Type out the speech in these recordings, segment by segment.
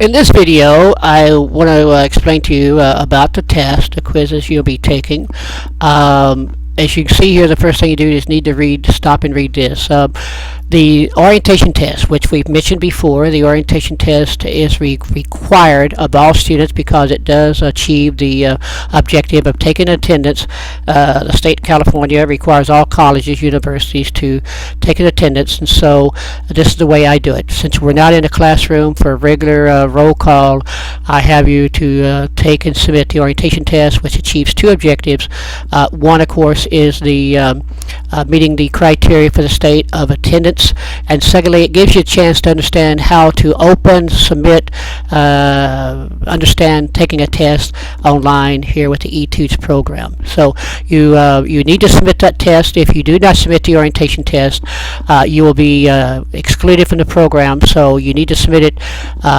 In this video, I want to explain to you about the test, the quizzes you'll be taking. As you can see here, the first thing you do is need to stop and read this. The orientation test, which we've mentioned before, the orientation test is required of all students because it does achieve the objective of taking attendance. The state of California requires all colleges, universities to take an attendance, and so this is the way I do it. Since we're not in a classroom for a regular roll call, I have you to take and submit the orientation test, which achieves two objectives. One, of course, is the meeting the criteria for the state of attendance, and secondly, it gives you a chance to understand how to open, submit, understand taking a test online here with the eTudes program. So you need to submit that test. If you do not submit the orientation test, you will be excluded from the program, so you need to submit it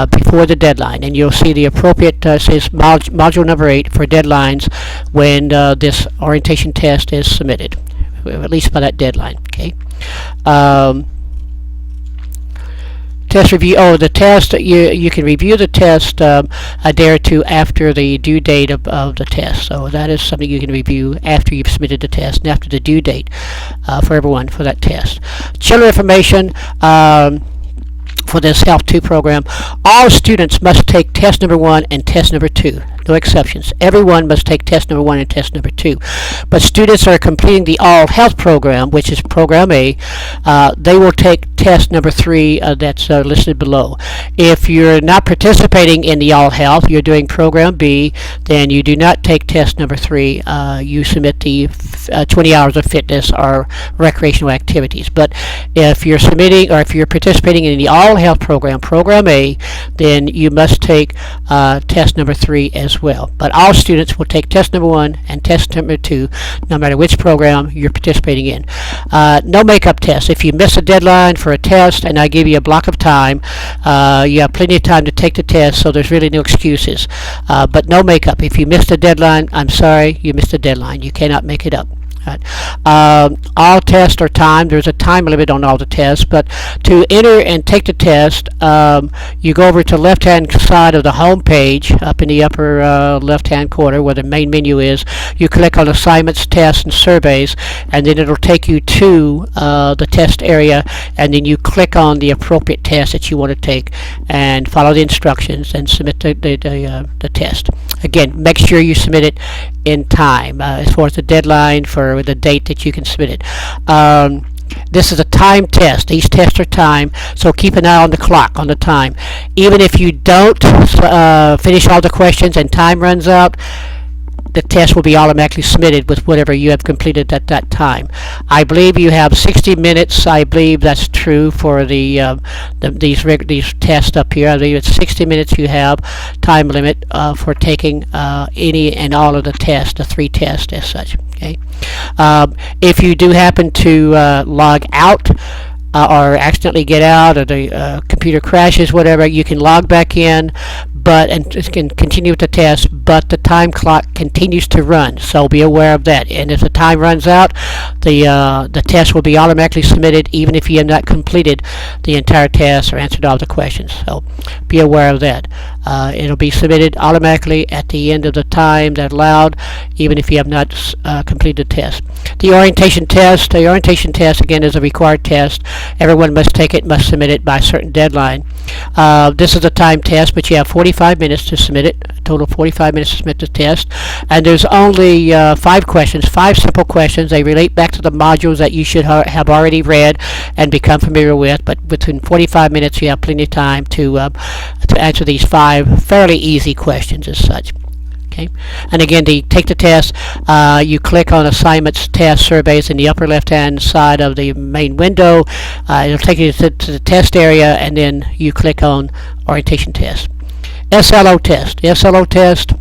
before the deadline, and you'll see the appropriate says module number 8 for deadlines when this orientation test is submitted, at least by that deadline. Okay. Test review. Oh, the test, you can review the test a day or two after the due date of the test. So that is something you can review after you've submitted the test and after the due date for everyone for that test. Children information. For this Health 2 program, all students must take test number 1 and test number 2. No exceptions. Everyone must take test number 1 and test number 2. But students are completing the All Health program, which is program A. They will take test number 3 that's listed below. If you're not participating in the All Health, you're doing program B, then you do not take test number 3. You submit the 20 hours of fitness or recreational activities. But if you're submitting or if you're participating in the All Health program, program A, then you must take test number 3 as well. But all students will take test number 1 and test number 2, no matter which program you're participating in. No makeup test. If you miss a deadline for a test and I give you a block of time, you have plenty of time to take the test, so there's really no excuses. But no makeup. If you missed a deadline, I'm sorry, you missed a deadline. You cannot make it up. Right. All tests are timed. There's a time limit on all the tests, but to enter and take the test, you go over to the left-hand side of the home page, up in the upper left-hand corner where the main menu is. You click on assignments, tests, and surveys, and then it'll take you to the test area, and then you click on the appropriate test that you want to take and follow the instructions and submit the test. Again, make sure you submit it in time as far as the deadline for the date that you can submit it. This is a time test. These tests are timed, so keep an eye on the clock, on the time. Even if you don't finish all the questions and time runs out, the test will be automatically submitted with whatever you have completed at that time. I believe you have 60 minutes. I believe that's true for these tests up here. I believe it's 60 minutes you have time limit for taking any and all of the tests, the 3 tests as such. Okay. If you do happen to log out or accidentally get out, or the computer crashes, whatever, you can log back in, and can continue with the test, but the time clock continues to run, so be aware of that. And if the time runs out, the test will be automatically submitted even if you have not completed the entire test or answered all the questions, so be aware of that. It'll be submitted automatically at the end of the time that allowed, even if you have not completed the test. The orientation test again is a required test. Everyone must take it, must submit it by a certain deadline. This is a time test, but you have 45 minutes to submit it, a total of 45 minutes to submit the test. And there's only 5 questions, 5 simple questions. They relate back to the modules that you should have already read and become familiar with, but within 45 minutes you have plenty of time to answer these 5 fairly easy questions as such. Okay. And again, to take the test, you click on assignments, tests, surveys in the upper left-hand side of the main window. It'll take you to the test area, and then you click on orientation test. SLO test. The SLO test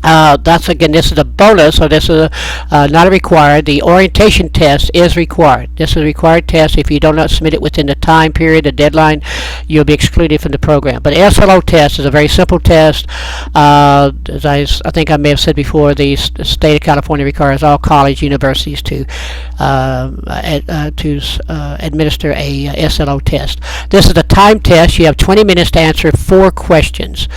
That's again, this is a bonus, so this is not a required. The orientation test is required. This is a required test. If you do not submit it within the time period, the deadline, you'll be excluded from the program. But the SLO test is a very simple test. As I think I may have said before, the state of California requires all college universities to administer a SLO test. This is a time test. You have 20 minutes to answer 4 questions.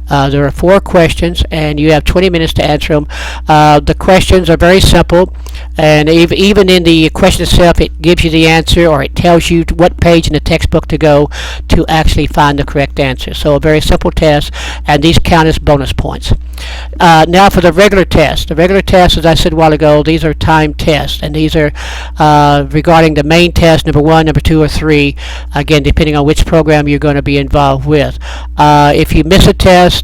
There are 4 questions, and you have 20 minutes to answer them. The questions are very simple, and even in the question itself, it gives you the answer, or it tells you what page in the textbook to go to actually find the correct answer. So a very simple test, and these count as bonus points. Now for the regular test. The regular test, as I said a while ago, these are time tests, and these are regarding the main test, number 1, number 2, or 3, again, depending on which program you're going to be involved with. If you miss a test,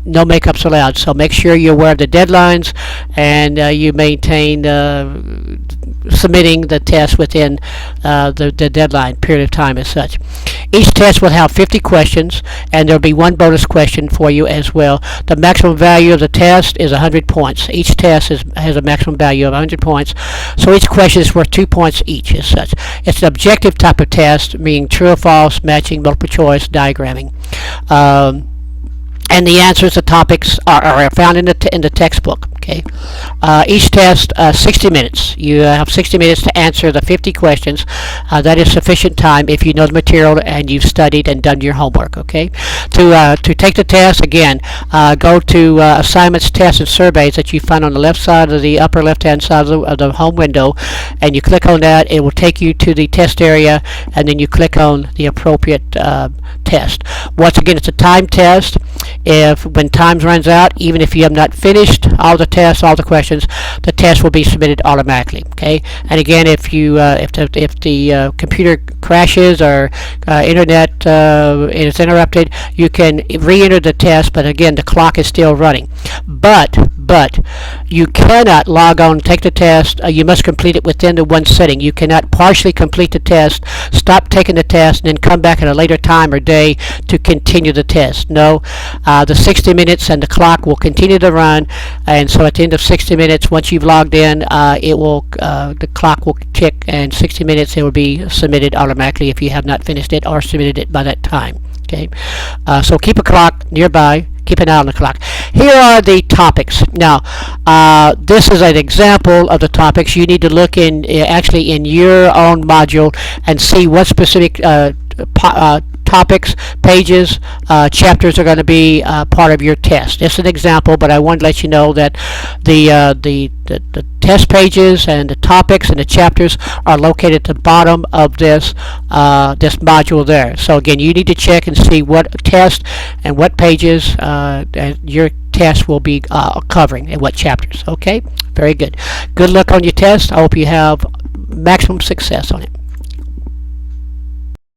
no makeups allowed. So make sure you're aware of the deadlines, and you maintain submitting the test within the deadline period of time as such. Each test will have 50 questions, and there will be 1 bonus question for you as well. The maximum value of the test is 100 points. Each test has a maximum value of 100 points, so each question is worth 2 points each as such. It's an objective type of test, meaning true or false, matching, multiple choice, diagramming. And the answers to topics are found in the textbook. Okay. Each test 60 minutes. You have 60 minutes to answer the 50 questions. That is sufficient time if you know the material and you've studied and done your homework. Okay. To take the test, again, go to assignments, tests, and surveys that you find on the left side of the upper left-hand side of the home window, and you click on that. It will take you to the test area, and then you click on the appropriate test. Once again, it's a time test. When time runs out, even if you have not finished all the tests, all the questions, the test will be submitted automatically. Okay, and again, if the computer crashes or internet is interrupted, you can re-enter the test. But again, the clock is still running. But you cannot log on and take the test. You must complete it within the 1 setting. You cannot partially complete the test, stop taking the test, and then come back at a later time or day to continue the test. No, the 60 minutes and the clock will continue to run, and so at the end of 60 minutes, once you've logged in, the clock will tick, and 60 minutes it will be submitted automatically if you have not finished it or submitted it by that time. Okay, so keep a clock nearby. Keep an eye on the clock. Here are the topics. Now, this is an example of the topics. You need to look actually in your own module and see what specific topics, pages, chapters are going to be part of your test. It's an example, but I want to let you know that the test pages and the topics and the chapters are located at the bottom of this module there. So again, you need to check and see what test and what pages your test will be covering and what chapters. Okay, very good. Good luck on your test. I hope you have maximum success on it.